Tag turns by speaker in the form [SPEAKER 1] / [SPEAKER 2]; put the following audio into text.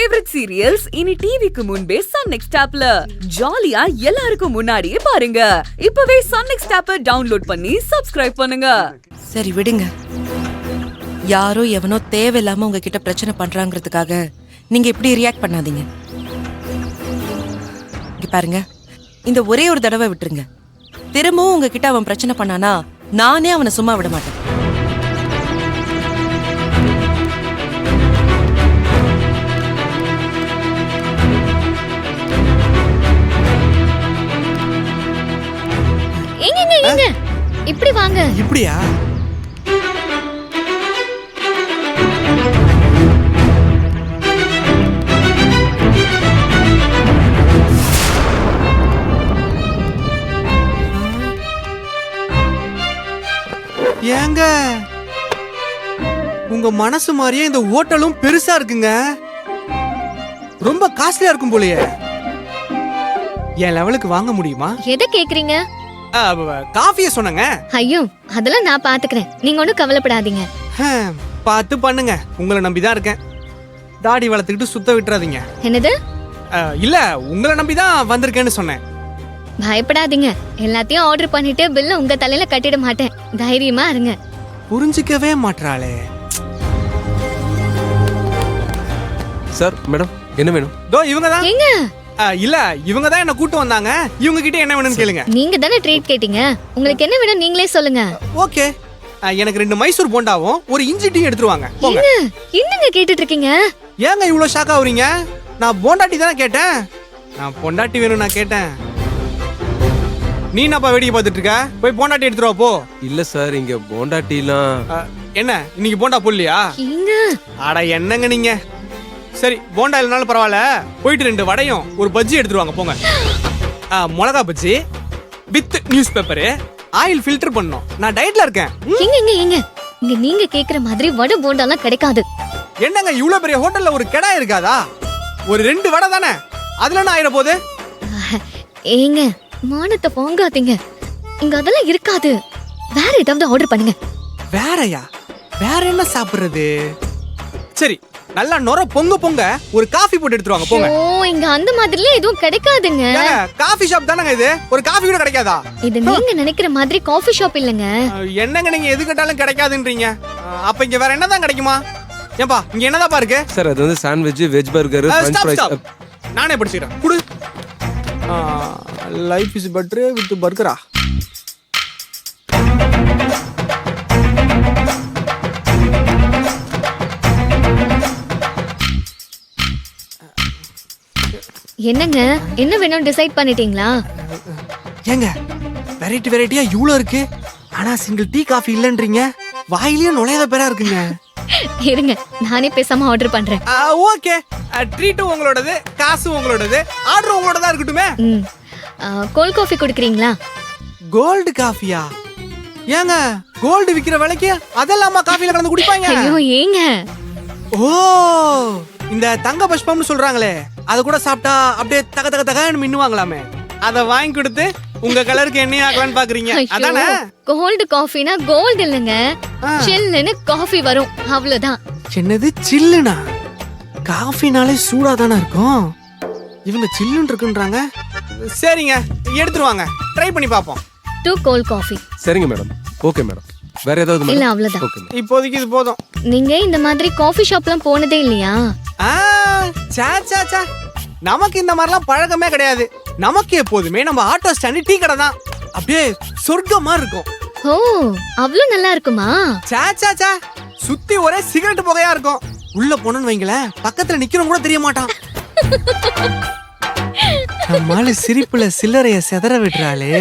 [SPEAKER 1] Favourite serials இனி டிவிக்கு முன்பே சன் நெக்ஸ்ட் ஆப்ல ஜாலியா எல்லாருக்கும் முன்னாடியே பாருங்க. இப்பவே சன் நெக்ஸ்ட் ஆப்பை டவுன்லோட் பண்ணி சப்ஸ்கிரைப் பண்ணுங்க.
[SPEAKER 2] சரி விடுங்க. யாரோ எவனோ தேவையில்லாம உங்ககிட்ட பிரச்சனை பண்றாங்கிறதுக்காக நீங்க இப்படி ரியாக்ட் பண்ணாதீங்க. இங்க பாருங்க, இந்த ஒரே ஒரு தடவை விட்டுருங்க. திரும்பவும் உங்ககிட்ட அவன் பிரச்சனை பண்ணானா நானே அவனை சும்மா விட மாட்டேன்.
[SPEAKER 3] இப்படி வாங்க.
[SPEAKER 4] இப்படியா? ஏங்க உங்க மனசு மாதிரியே இந்த ஹோட்டலும் பெருசா இருக்குங்க. ரொம்ப காஸ்ட்லியா இருக்கும் போலயே. என் லெவலுக்கு வாங்க முடியுமா?
[SPEAKER 3] எதை கேக்குறீங்க?
[SPEAKER 4] காஃபிய சொன்னங்க.
[SPEAKER 3] ஐயோ, அதெல்லாம் நான் பாத்துக்கிறேன். நீங்க ஒண்ணும் கவலைப்படாதீங்க.
[SPEAKER 4] பார்த்து பண்ணுங்க. உங்களை நம்பிதான் இருக்கேன். தாடி வளர்த்துக்கிட்டு சுத்த விட்டுறாதீங்க.
[SPEAKER 3] என்னது?
[SPEAKER 4] இல்ல, உங்களை நம்பிதான் வந்திருக்கேன்னு சொன்னேன்.
[SPEAKER 3] பயப்படாதீங்க. எல்லாத்தையும் ஆர்டர் பண்ணிட்டு பில்ல உங்க தலையில கட்டிட மாட்டேன். தைரியமா இருங்க.
[SPEAKER 4] புரிஞ்சிக்கவே மாட்றாளே.
[SPEAKER 5] சார், மேடம் என்ன வேணும்?
[SPEAKER 4] தோ இவங்க தான்.
[SPEAKER 3] ஏங்க?
[SPEAKER 4] இல்ல, இவங்க தான் என்ன கூட்டி வந்தாங்க. இவங்க கிட்ட என்ன வேணும்னு கேளுங்க.
[SPEAKER 3] நீங்க தானே ட்ரீட் கேட்டீங்க. உங்களுக்கு என்ன வேணும் நீங்களே சொல்லுங்க.
[SPEAKER 4] ஓகே, எனக்கு 2 மைசூர் போண்டாவும் ஒரு இஞ்சி டீ எடுத்துருவாங்க. போங்க.
[SPEAKER 3] என்னங்க கேட்டுட்டு இருக்கீங்க?
[SPEAKER 4] ஏங்க இவ்ளோ ஷாக் ஆவறீங்க? நான் போண்டாட்டி தானே கேட்டேன். நான் பொண்டாட்டி வேணும் நான் கேட்டேன். நீ என்னப்பா வேடிக்கை பார்த்துட்டு இருக்க? போய் போண்டாட்டி எடுத்துட்டு வா போ.
[SPEAKER 5] இல்ல சார், இங்க போண்டாட்டிலாம்.
[SPEAKER 4] என்ன இன்னைக்கு போண்டா போடலையா? அட என்னங்க நீங்க. சரி, போண்டா இல்லனாலும் பரவாயில்ல. போயிட்டு 2 வடையும் ஒரு பஜ்ஜி எடுத்துருவாங்க. போங்க. மிளகா bajji with news paper, oil filter பண்ணனும். நான் டயட்ல இருக்கேன்.
[SPEAKER 3] இங்க நீங்க கேக்குற மாதிரி வடை போண்டாலாம் கிடைக்காது.
[SPEAKER 4] என்னங்க இவ்ளோ பெரிய ஹோட்டல்ல ஒரு கடை இருக்காதா? ஒரு 2 வடை தானே, அதுல என்ன ஆயிர போகுது?
[SPEAKER 3] ஏங்க மானத்தை போங்காதீங்க. இங்க அதெல்லாம் இருக்காது. வேற ஏதாவது ஆர்டர் பண்ணுங்க.
[SPEAKER 4] வேறயா? வேற என்ன சாப்பிடுறது? சரி, நல்லா நொர பொங்க பொங்க ஒரு காஃபி போட்டு எடுத்துருவாங்க. போங்க.
[SPEAKER 3] ஓ, இங்க அந்த மாதிரிலாம் எதுவும் கிடைக்காதுங்க.
[SPEAKER 4] காஃபி ஷாப் தானங்க இது. ஒரு காஃபி கூட கிடைக்காதா?
[SPEAKER 3] இது நீங்க நினைக்கிற மாதிரி காஃபி ஷாப் இல்லங்க.
[SPEAKER 4] என்னங்க நீங்க எது கேட்டாலும் கிடைக்காதுன்றீங்க. அப்ப இங்க வேற என்னதான் கிடைக்குமா? ஏன்பா இங்க என்னதாப்பா இருக்கு?
[SPEAKER 5] சார், அது வந்து sandwich, veg burger, French fries.
[SPEAKER 4] நானே படிச்சுக்கிறேன். குடு. லைஃப் இஸ் பெட்டர் வித் பர்கரா?
[SPEAKER 3] என்னங்க என்ன வேணும் டிசைட் பண்ணிட்டீங்களா?
[SPEAKER 4] ஏங்க வெரைட்டி வெரைட்டியா இவ்ளோ இருக்கு, ஆனா சிங்கிள் டீ காஃபி இல்லன்றீங்க. வாயிலேயே நுழையாத பேரா இருக்குங்க.
[SPEAKER 3] இருங்க, நானே பேசாம ஆர்டர் பண்றேன்.
[SPEAKER 4] ஓகே, ட்ரீட்டும் உங்களோடது, காசு உங்களோடது, ஆர்டர் உங்களோடதா இருக்கட்டுமே.
[SPEAKER 3] Cold coffee குடிக்கிறீங்களா?
[SPEAKER 4] கோல்ட் காஃபியா? ஏங்க கோல்ட் விக்கிற விலைக்கு அதெல்லாமா காஃபில கலந்து குடிப்பாங்க?
[SPEAKER 3] ஐயோ ஏங்க.
[SPEAKER 4] ஓ, இந்த தங்க புஷ்பம்னு சொல்றாங்களே, அத கூட சாப்பிட்டா அப்படியே தக தக தகன்னு மின்னுவாங்களாமே. அத வாங்கி கொடுத்து உங்க கலருக்கு எண்ணெய் ஆக்கலாம்னு பாக்குறீங்க அதானே?
[SPEAKER 3] கோல்ட் காஃபினா கோல்ட் இல்லங்க, சில்லுன்னு காஃபி வரும், அவ்வளவுதான்.
[SPEAKER 4] என்னது சில்லுனா? காஃபினாலே சூடா தானே இருக்கும். இவங்க சில்லுன்னு இருக்குன்றாங்க. சரிங்க, எடுத்துருவாங்க. ட்ரை பண்ணி பாப்போம்.
[SPEAKER 3] 2 கோல்ட் காஃபி.
[SPEAKER 5] சரிங்க மேடம். Okay madam. வேற ஏதாவது?
[SPEAKER 3] இல்ல, அவ்வளவுதான்.
[SPEAKER 5] ஓகே,
[SPEAKER 4] இப்போதைக்கு இது போதும்.
[SPEAKER 3] நீங்க இந்த மாதிரி காஃபி ஷாப்லாம் போனதே இல்லையா?
[SPEAKER 4] சா சா சா, நமக்கு இந்த மாதிரிலாம் பழக்கமே கிடையாது. நமக்கு எப்போதுமே நம்ம ஆட்டோ ஸ்டாண்ட் டீ கடை தான். அப்படியே சொர்க்கம் மாதிரி இருக்கும்.
[SPEAKER 3] ஓ, அவ்வளவு நல்லா இருக்குமா?
[SPEAKER 4] சா சா சா, சுத்தி ஒரே சிகரெட் புகையா இருக்கும். உள்ள போனோன்னு வைங்களேன், பக்கத்துல நிக்கிறவங்க கூட தெரிய மாட்டான். நம்மால சிரிப்புல சில்லறைய செதற விட்டுறாளே.